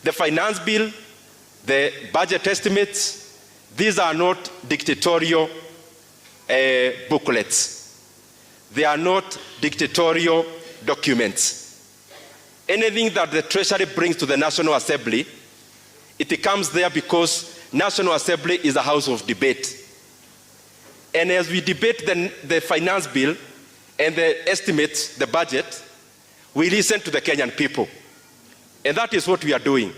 The finance bill, the budget estimates, these are not dictatorial booklets. They are not dictatorial documents. Anything that the Treasury brings to the National Assembly, it comes there because National Assembly is a house of debate. And as we debate the finance bill and the estimates, the budget, we listen to the Kenyan people. And that is what we are doing.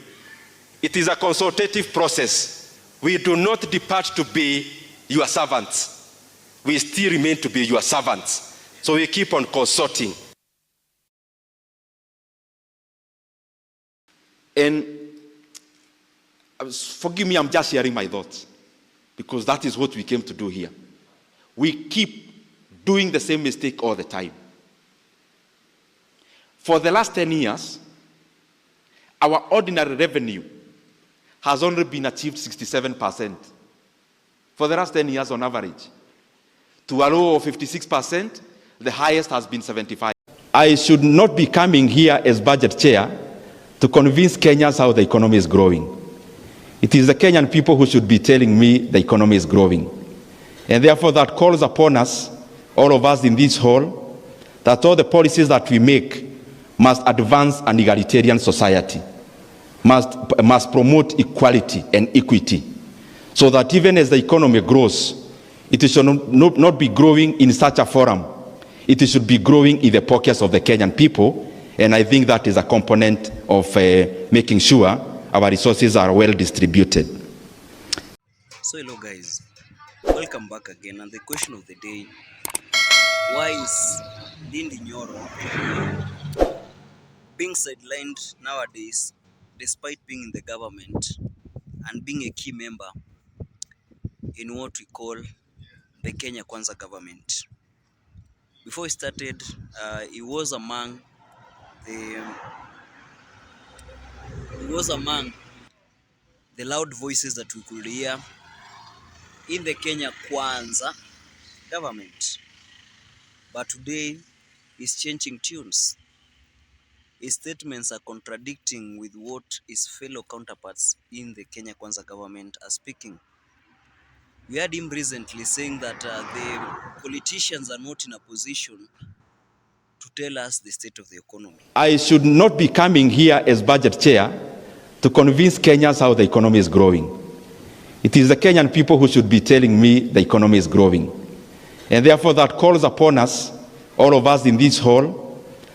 It is a consultative process. We do not depart to be your servants. We still remain to be your servants. So we keep on consulting. And forgive me, I'm just sharing my thoughts, because that is what we came to do here. We keep doing the same mistake all the time. For the last 10 years, our ordinary revenue has only been achieved 67%. For the last 10 years on average. To a low of 56%, the highest has been 75%. I should not be coming here as budget chair to convince Kenyans how the economy is growing. It is the Kenyan people who should be telling me the economy is growing. And therefore that calls upon us, all of us in this hall, that all the policies that we make must advance an egalitarian society, must promote equality and equity, so that even as the economy grows, it should not be growing in such a forum. It should be growing in the pockets of the Kenyan people, and I think that is a component of making sure our resources are well distributed. So hello guys, welcome back again, and the question of the day: why is Ndindi'S being sidelined nowadays, despite being in the government and being a key member in what we call the Kenya Kwanza government? Before he started, he was among the loud voices that we could hear in the Kenya Kwanza government. But today, he's changing tunes. His statements are contradicting with what his fellow counterparts in the Kenya Kwanza government are speaking. We heard him recently saying that the politicians are not in a position to tell us the state of the economy. I should not be coming here as budget chair to convince Kenyans how the economy is growing. It is the Kenyan people who should be telling me the economy is growing. And therefore that calls upon us, all of us in this hall,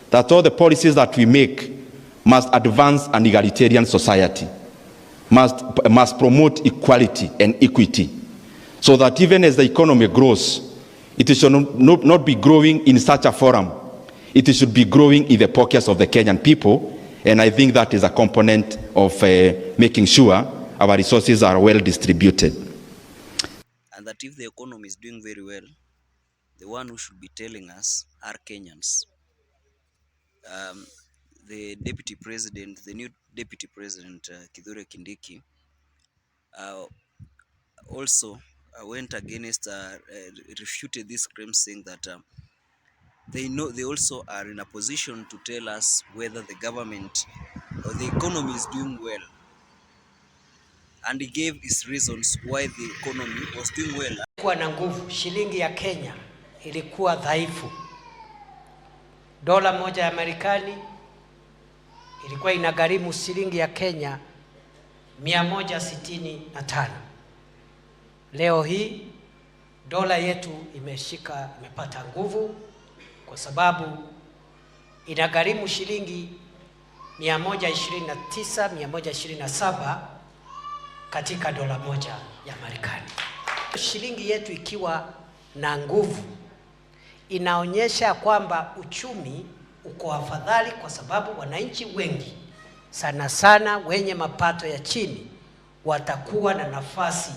that all the policies that we make must advance an egalitarian society, must promote equality and equity, so that even as the economy grows, it should not be growing in such a forum. It should be growing in the pockets of the Kenyan people, and I think that is a component of making sure our resources are well distributed. And that if the economy is doing very well, the one who should be telling us are Kenyans. The deputy president, the new deputy president, Kithure Kindiki, also went against, refuted this claim, saying that they also are in a position to tell us whether the government or the economy is doing well. And he gave his reasons why the economy was doing well. Kuwa na nguvu, shilingi ya Kenya ilikuwa dhaifu. Dola moja ya Marekani ilikuwa inagharimu shilingi ya Kenya 165. Leo hii dola yetu imepata nguvu kwa sababu inagharimu shilingi 129, 127 katika dola moja ya Marekani. Shilingi yetu ikiwa na nguvu inaonyesha kwamba uchumi uko afadhali, kwa sababu wananchi wengi sana sana wenye mapato ya chini watakuwa na nafasi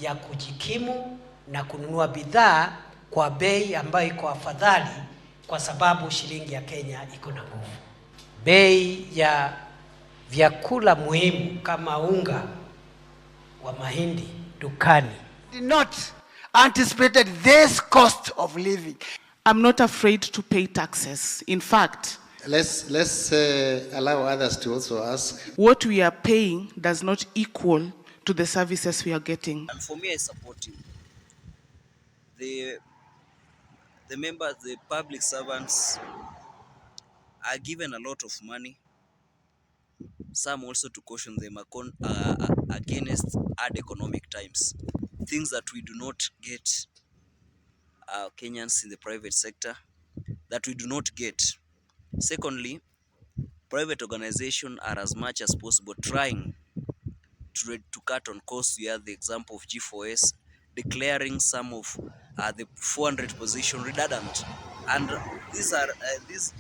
ya kujikimu na kununua bidhaa kwa bei ambayo iko afadhali, kwa sababu shilingi ya Kenya iko na nguvu. Bei ya vyakula muhimu kama unga wa mahindi dukani did not anticipated this cost of living. I'm not afraid to pay taxes. In fact, Let's allow others to also ask. What we are paying does not equal to the services we are getting. And for me, I support him. The members, the public servants are given a lot of money. Some also to caution them against hard economic times. Things that we do not get Kenyans in the private sector, that we do not get. Secondly, private organizations are as much as possible trying to cut on costs. We have the example of G4S declaring some of the 400 position redundant, and this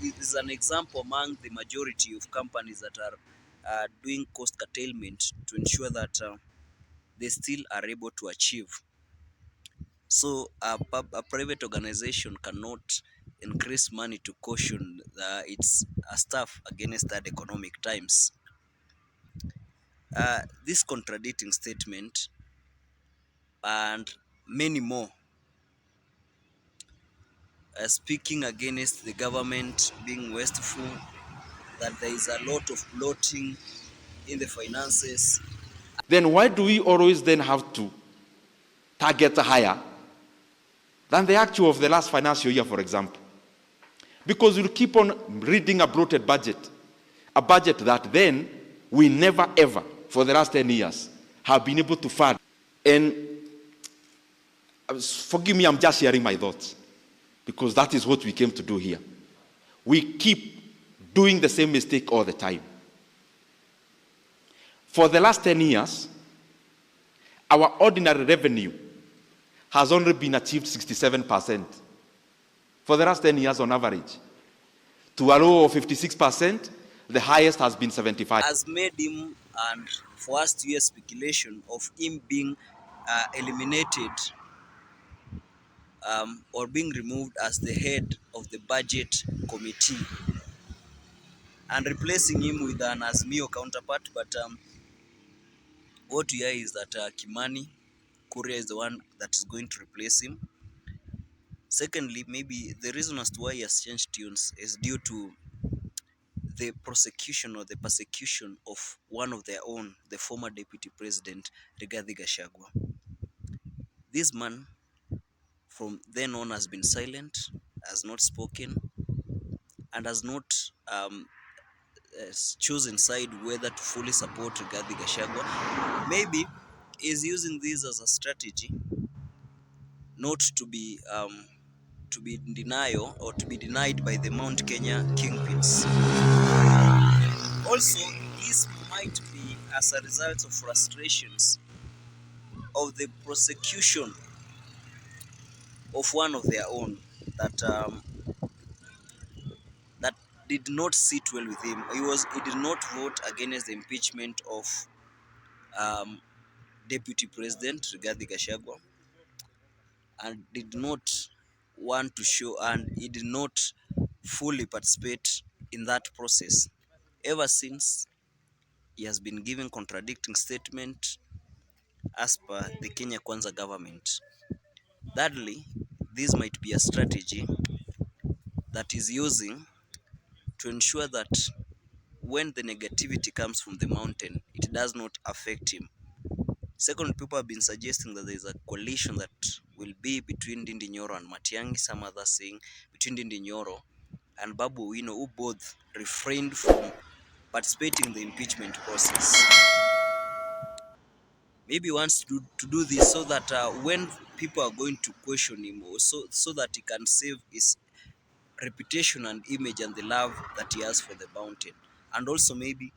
is an example among the majority of companies that are doing cost curtailment to ensure that they still are able to achieve. So a private organization cannot increase money to caution its staff against that economic times. This contradicting statement and many more speaking against the government being wasteful, that there is a lot of bloating in the finances. Then why do we always then have to target higher than the actual of the last financial year, for example? Because we'll keep on reading a bloated budget, a budget that then we never ever, for the last 10 years, have been able to fund. And forgive me, I'm just sharing my thoughts, because that is what we came to do here. We keep doing the same mistake all the time. For the last 10 years, our ordinary revenue has only been achieved 67%. For the last 10 years on average. To a low of 56%, the highest has been 75%. Has made him, and for us to hear speculation of him being eliminated or being removed as the head of the budget committee and replacing him with an Azmio counterpart. But what we hear is that Kimani Kuria is the one that is going to replace him. Secondly, maybe the reason as to why he has changed tunes is due to the prosecution or the persecution of one of their own, the former deputy president, Rigathi Gachagua. This man, from then on, has been silent, has not spoken, and has not chosen side whether to fully support Rigathi Gachagua. Maybe is using this as a strategy not to be in denial or to be denied by the Mount Kenya kingpins. Also, this might be as a result of frustrations of the prosecution of one of their own that that did not sit well with him. He did not vote against the impeachment of Deputy President Rigathi Gachagua, and did not want to show, and he did not fully participate in that process. Ever since, he has been giving contradicting statement as per the Kenya Kwanza government. Thirdly, this might be a strategy that is using to ensure that when the negativity comes from the mountain, it does not affect him. Second, people have been suggesting that there is a coalition that will be between Ndindi'S and Matiang'i, some others saying between Ndindi'S and Babu Owino, who both refrained from participating in the impeachment process. Maybe he wants to do this so that when people are going to question him, or so that he can save his reputation and image and the love that he has for the mountain, and also maybe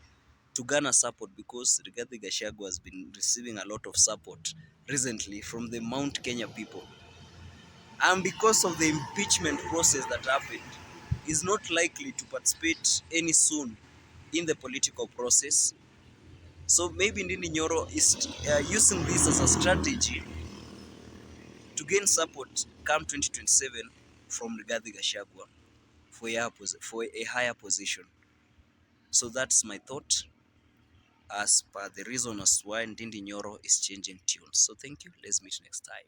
to garner support, because Rigathi Gachagua has been receiving a lot of support recently from the Mount Kenya people, and because of the impeachment process that happened, is not likely to participate any soon in the political process. So maybe Ndindi'S is using this as a strategy to gain support come 2027 from Rigathi Gachagua for a higher position. So that's my thought as per the reason as why Ndindi'S is changing tunes. So thank you. Let's meet next time.